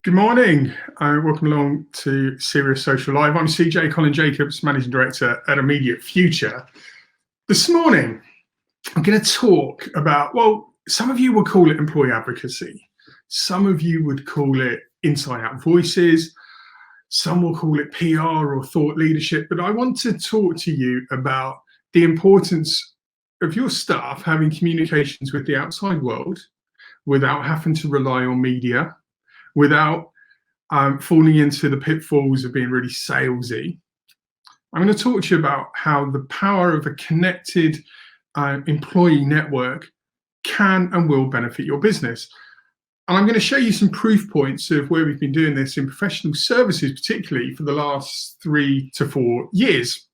Good morning. Welcome along to Serious Social Live. I'm CJ Colin Jacobs, Managing Director at Immediate Future. This morning, I'm going to talk about, well, some of you would call it employee advocacy. Some of you would call it inside out voices. Some will call it PR or thought leadership. But I want to talk to you about the importance of your staff having communications with the outside world without having to rely on media, without falling into the pitfalls of being really salesy. I'm going to talk to you about how the power of a connected employee network can and will benefit your business. And I'm going to show you some proof points of where we've been doing this in professional services, particularly for the last 3 to 4 years.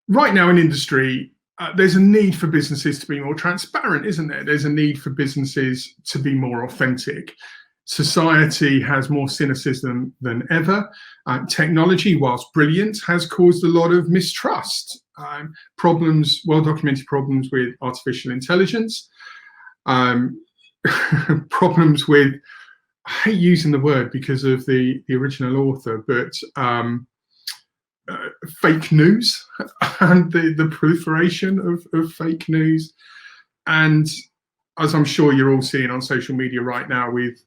Right now in industry, there's a need for businesses to be more transparent, isn't there? There's a need for businesses to be more authentic. Society has more cynicism than ever. Technology, whilst brilliant, has caused a lot of mistrust. Problems, well-documented problems with artificial intelligence. Problems with, I hate using the word because of the original author, but fake news and the proliferation of fake news. And as I'm sure you're all seeing on social media right now with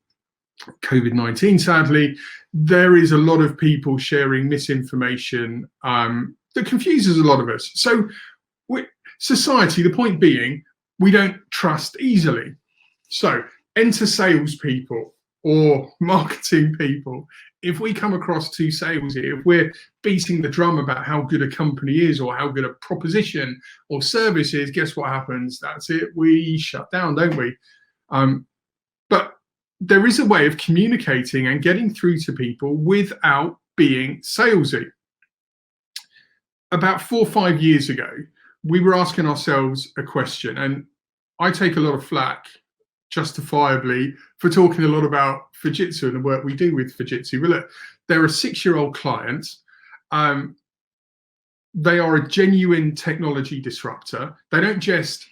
COVID-19, sadly, there is a lot of people sharing misinformation that confuses a lot of us. So society, the point being, we don't trust easily. So enter salespeople or marketing people. If we come across too salesy, if we're beating the drum about how good a company is or how good a proposition or service is, guess what happens? That's it. We shut down, don't we? But there is a way of communicating and getting through to people without being salesy. About 4 or 5 years ago, we were asking ourselves a question, and I take a lot of flack, justifiably, for talking a lot about Fujitsu and the work we do with Fujitsu. Well, look, they're a 6-year-old client. They are a genuine technology disruptor. They don't just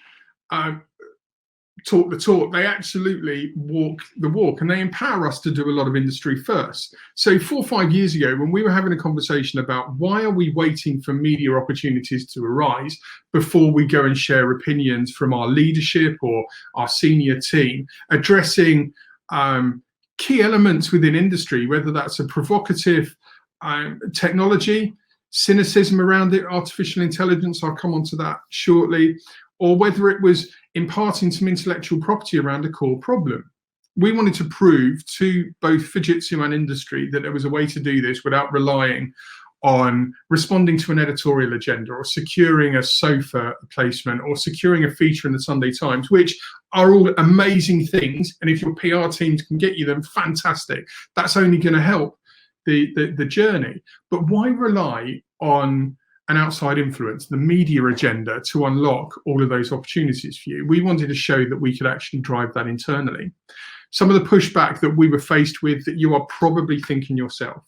talk the talk, they absolutely walk the walk, and they empower us to do a lot of industry first. So 4 or 5 years ago, when we were having a conversation about why are we waiting for media opportunities to arise before we go and share opinions from our leadership or our senior team, addressing key elements within industry, whether that's a provocative technology, cynicism around it, artificial intelligence, I'll come on to that shortly, or whether it was imparting some intellectual property around a core problem. We wanted to prove to both Fujitsu and industry that there was a way to do this without relying on responding to an editorial agenda or securing a sofa placement or securing a feature in the Sunday Times, which are all amazing things. And if your PR teams can get you them, fantastic. That's only going to help the journey. But why rely on an outside influence, the media agenda, to unlock all of those opportunities for you? We wanted to show that we could actually drive that internally. Some of the pushback that we were faced with that you are probably thinking yourself.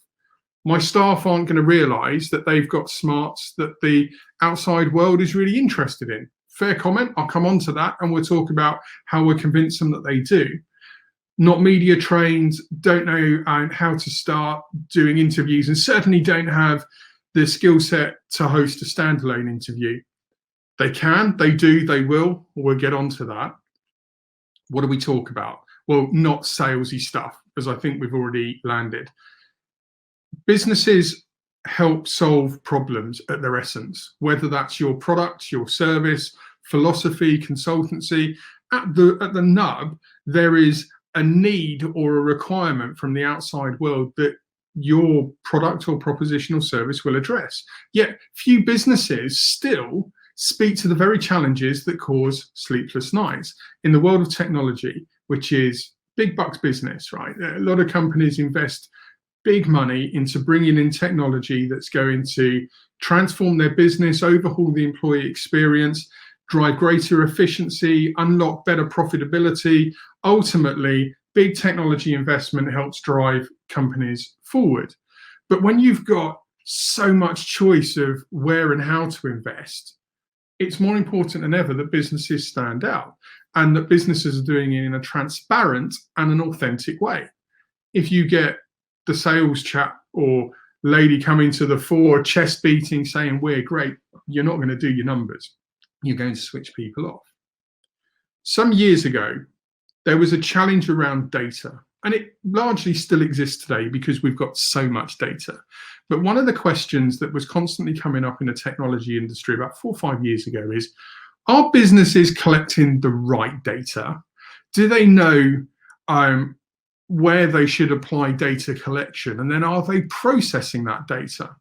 My staff aren't going to realise that they've got smarts that the outside world is really interested in. Fair comment. I'll come on to that, and we'll talk about how we're convinced them that they do. Not media trained, don't know how to start doing interviews, and certainly don't have the skill set to host a standalone interview. They can, they do, they will. We'll get onto that. What do we talk about? Well, not salesy stuff, as I think we've already landed. Businesses help solve problems at their essence, whether that's your product, your service, philosophy, consultancy. At the nub, there is a need or a requirement from the outside world that your product or proposition or service will address. Yet few businesses still speak to the very challenges that cause sleepless nights. In the world of technology, which is big bucks business, right? A lot of companies invest big money into bringing in technology that's going to transform their business, overhaul the employee experience, drive greater efficiency, unlock better profitability. Ultimately, big technology investment helps drive companies forward. But when you've got so much choice of where and how to invest, it's more important than ever that businesses stand out. and that businesses are doing it in a transparent and an authentic way. If you get the sales chap or lady coming to the fore, chest beating, saying we're great, you're not going to do your numbers. You're going to switch people off. Some years ago, there was a challenge around data, and it largely still exists today because we've got so much data. But one of the questions that was constantly coming up in the technology industry about 4 or 5 years ago is, are businesses collecting the right data? Do they know where they should apply data collection? And then are they processing that data?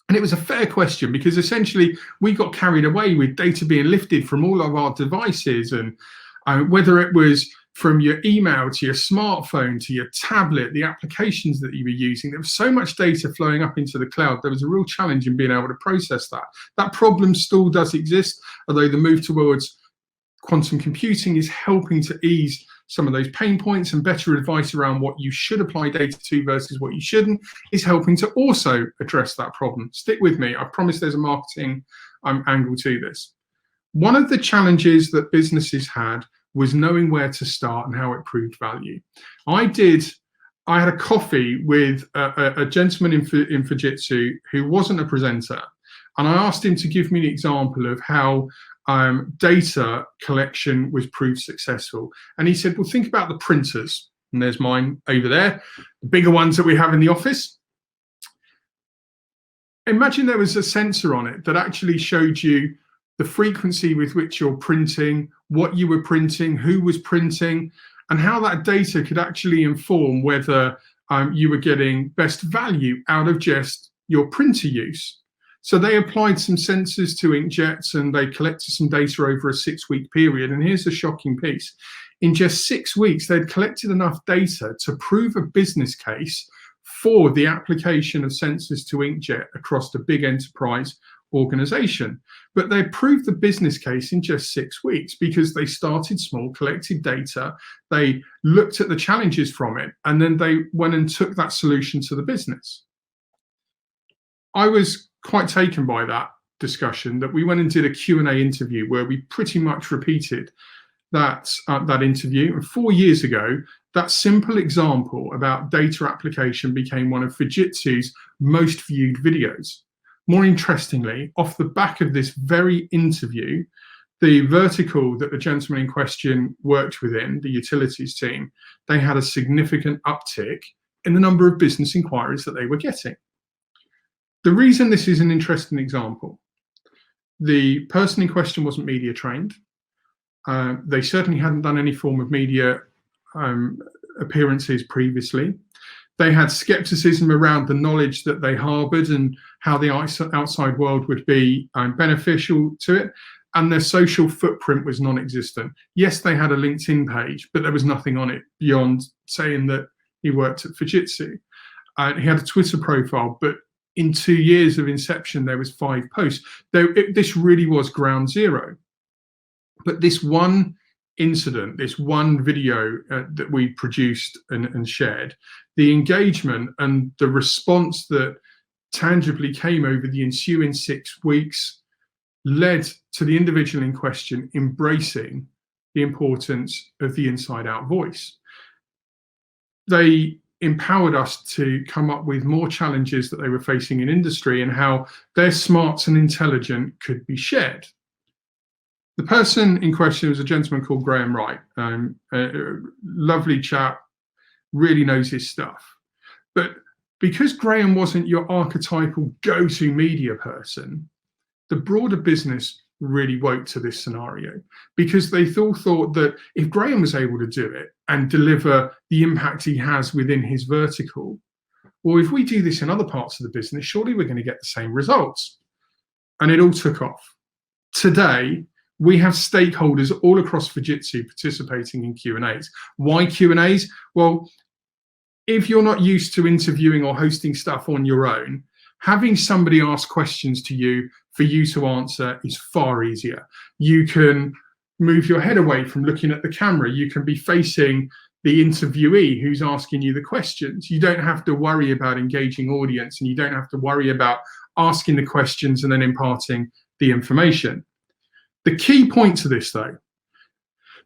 And it was a fair question, because essentially we got carried away with data being lifted from all of our devices, and whether it was from your email to your smartphone to your tablet, the applications that you were using, there was so much data flowing up into the cloud. There was a real challenge in being able to process that. That problem still does exist, although the move towards quantum computing is helping to ease some of those pain points, and better advice around what you should apply data to versus what you shouldn't is helping to also address that problem. Stick with me. I promise there's a marketing angle to this. One of the challenges that businesses had was knowing where to start and how it proved value. I had a coffee with a gentleman in Fujitsu who wasn't a presenter, and I asked him to give me an example of how data collection was proved successful. And he said, well, think about the printers. And there's mine over there, the bigger ones that we have in the office. Imagine there was a sensor on it that actually showed you the frequency with which you're printing, what you were printing, who was printing, and how that data could actually inform whether you were getting best value out of just your printer use. So they applied some sensors to inkjets, and they collected some data over a 6-week period. And here's the shocking piece. In just 6 weeks, they'd collected enough data to prove a business case for the application of sensors to inkjet across the big enterprise organization. But they proved the business case in just 6 weeks because they started small, collected data, they looked at the challenges from it, and then they went and took that solution to the business. I was quite taken by that discussion that we went and did a Q&A interview where we pretty much repeated that interview. And 4 years ago, that simple example about data application became one of Fujitsu's most viewed videos. More interestingly, off the back of this very interview, the vertical that the gentleman in question worked within, the utilities team, they had a significant uptick in the number of business inquiries that they were getting. The reason this is an interesting example, the person in question wasn't media trained. They certainly hadn't done any form of media appearances previously. They had skepticism around the knowledge that they harbored and how the outside world would be beneficial to it. And their social footprint was non-existent. Yes, they had a LinkedIn page, but there was nothing on it beyond saying that he worked at Fujitsu. He had a Twitter profile, but in 2 years of inception, there was 5 posts. This really was ground zero. But this one incident, this one video that we produced and shared, the engagement and the response that tangibly came over the ensuing 6 weeks led to the individual in question embracing the importance of the inside-out voice. They empowered us to come up with more challenges that they were facing in industry and how their smarts and intelligent could be shared. The person in question was a gentleman called Graham Wright, a lovely chap, really knows his stuff. But because Graham wasn't your archetypal go-to media person, the broader business really woke to this scenario because they thought that if Graham was able to do it and deliver the impact he has within his vertical, well, if we do this in other parts of the business, surely we're going to get the same results. And it all took off. Today, we have stakeholders all across Fujitsu participating in Q&As. Why Q&As? Well, if you're not used to interviewing or hosting stuff on your own, having somebody ask questions to you for you to answer is far easier. You can move your head away from looking at the camera. You can be facing the interviewee who's asking you the questions. You don't have to worry about engaging audience, and you don't have to worry about asking the questions and then imparting the information. The key point to this, though,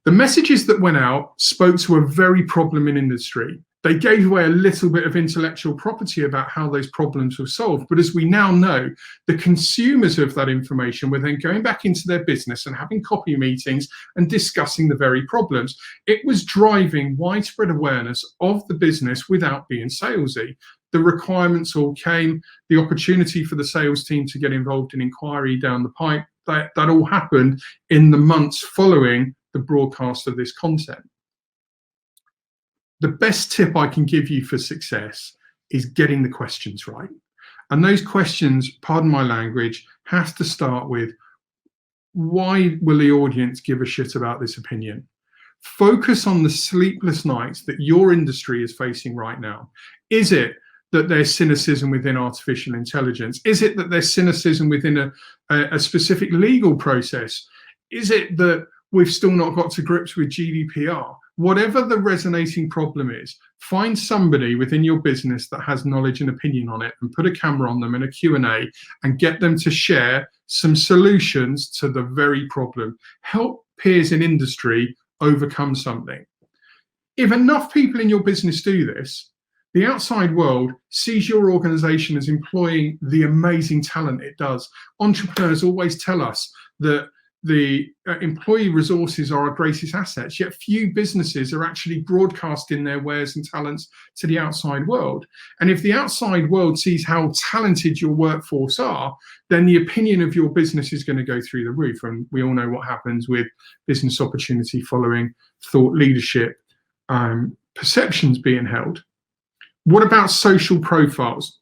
The messages that went out spoke to a very problem in industry. They gave away a little bit of intellectual property about how those problems were solved. But as we now know, the consumers of that information were then going back into their business and having copy meetings and discussing the very problems. It was driving widespread awareness of the business without being salesy. The requirements all came, the opportunity for the sales team to get involved in inquiry down the pipe, that all happened in the months following the broadcast of this content. The best tip I can give you for success is getting the questions right. And those questions, pardon my language, has to start with, why will the audience give a shit about this opinion? Focus on the sleepless nights that your industry is facing right now. Is it that there's cynicism within artificial intelligence? Is it that there's cynicism within a specific legal process? Is it that we've still not got to grips with GDPR? Whatever the resonating problem is, find somebody within your business that has knowledge and opinion on it and put a camera on them in a Q&A and get them to share some solutions to the very problem. Help peers in industry overcome something. If enough people in your business do this, the outside world sees your organization as employing the amazing talent it does. Entrepreneurs always tell us that the employee resources are our greatest assets, yet few businesses are actually broadcasting their wares and talents to the outside world. And if the outside world sees how talented your workforce are, then the opinion of your business is going to go through the roof. And we all know what happens with business opportunity following thought leadership perceptions being held. What about social profiles?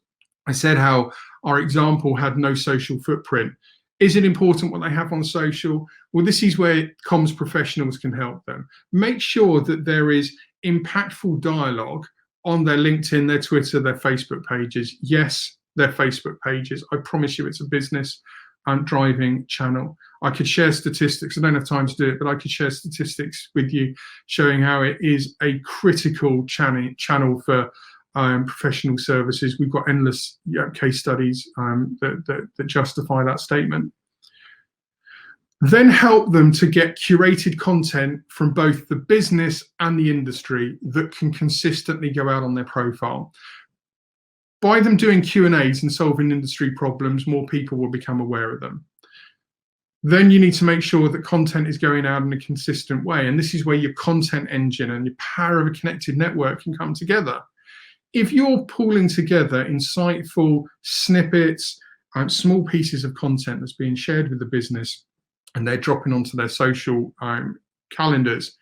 I said how our example had no social footprint. Is it important what they have on social? Well, this is where comms professionals can help them. Make sure that there is impactful dialogue on their LinkedIn, their Twitter, their Facebook pages. Yes, their Facebook pages. I promise you it's a business driving channel. I could share statistics. I don't have time to do it, but I could share statistics with you showing how it is a critical channel for professional services. We've got endless case studies that justify that statement. Then help them to get curated content from both the business and the industry that can consistently go out on their profile. By them doing Q&As and solving industry problems, more people will become aware of them. Then you need to make sure that content is going out in a consistent way. And this is where your content engine and your power of a connected network can come together. If you're pulling together insightful snippets, small pieces of content that's being shared with the business and they're dropping onto their social calendars,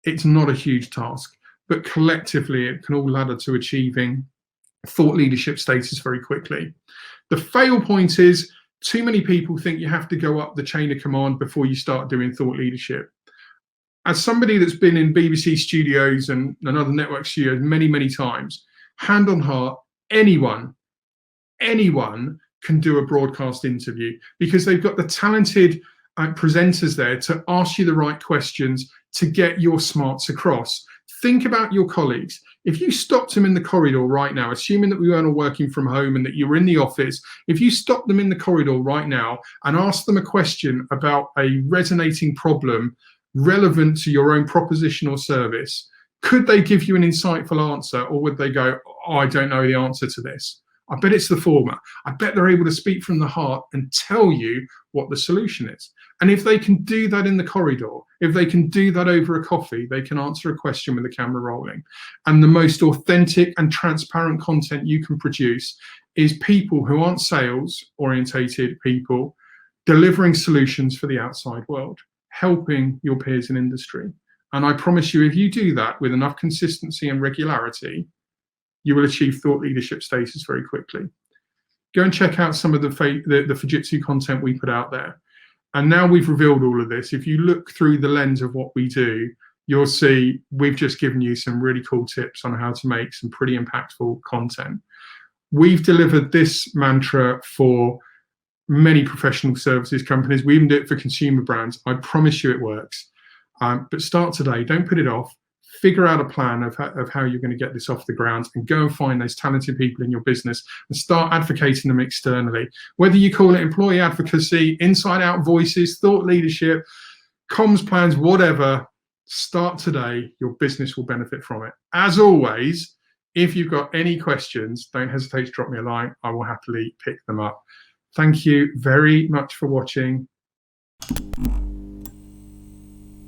it's not a huge task, but collectively it can all ladder to achieving thought leadership status very quickly. The fail point is too many people think you have to go up the chain of command before you start doing thought leadership. As somebody that's been in BBC studios and other network studios many, many times, hand on heart, anyone can do a broadcast interview because they've got the talented presenters there to ask you the right questions to get your smarts across. Think about your colleagues. If you stopped them in the corridor right now, assuming that we weren't all working from home and that you were in the office, if you stopped them in the corridor right now and asked them a question about a resonating problem relevant to your own proposition or service, could they give you an insightful answer, or would they go, oh, I don't know the answer to this? I bet it's the former. I bet they're able to speak from the heart and tell you what the solution is. And if they can do that in the corridor, if they can do that over a coffee, they can answer a question with the camera rolling. And the most authentic and transparent content you can produce is people who aren't sales-orientated people delivering solutions for the outside world, helping your peers in industry. And I promise you, if you do that with enough consistency and regularity, you will achieve thought leadership status very quickly. Go and check out some of the Fujitsu content we put out there. And now we've revealed all of this. If you look through the lens of what we do, you'll see we've just given you some really cool tips on how to make some pretty impactful content. We've delivered this mantra for many professional services companies. We even do it for consumer brands. I promise you it works. But start today, don't put it off. Figure out a plan of how you're going to get this off the ground and go and find those talented people in your business and start advocating them externally. Whether you call it employee advocacy, inside out voices, thought leadership, comms plans, whatever, Start today. Your business will benefit from it. As always, if you've got any questions, don't hesitate to drop me a line. I will happily pick them up. Thank you very much for watching.